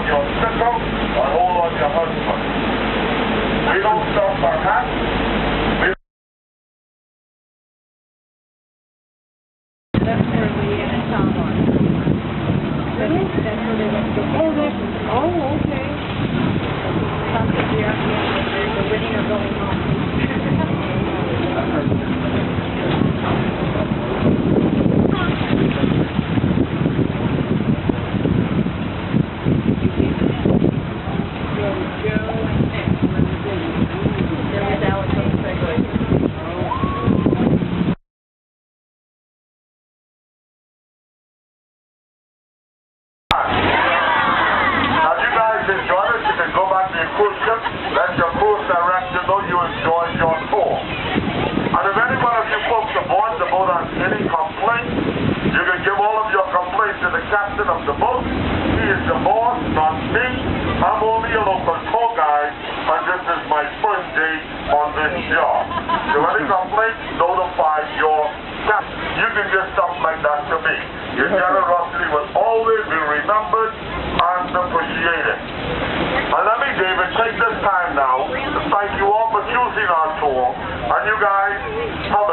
your sickle or hold on your husband. We don't stop for hats. That's where we in Nassau. That's where they went to. Oh, okay. Something we are the winning or going home. Let your cruise director know you enjoyed your tour. And if any one of you folks aboard the boat has any complaints, you can give all of your complaints to the captain of the boat. He is the boss, not me. I'm only a local tour guide, and this is my first day on this job. So any complaints, notify your captain. You can get stuff like that to me. Your generosity will always be remembered and appreciated. And let me, David, take this time now to thank you all for choosing our tour. And you guys have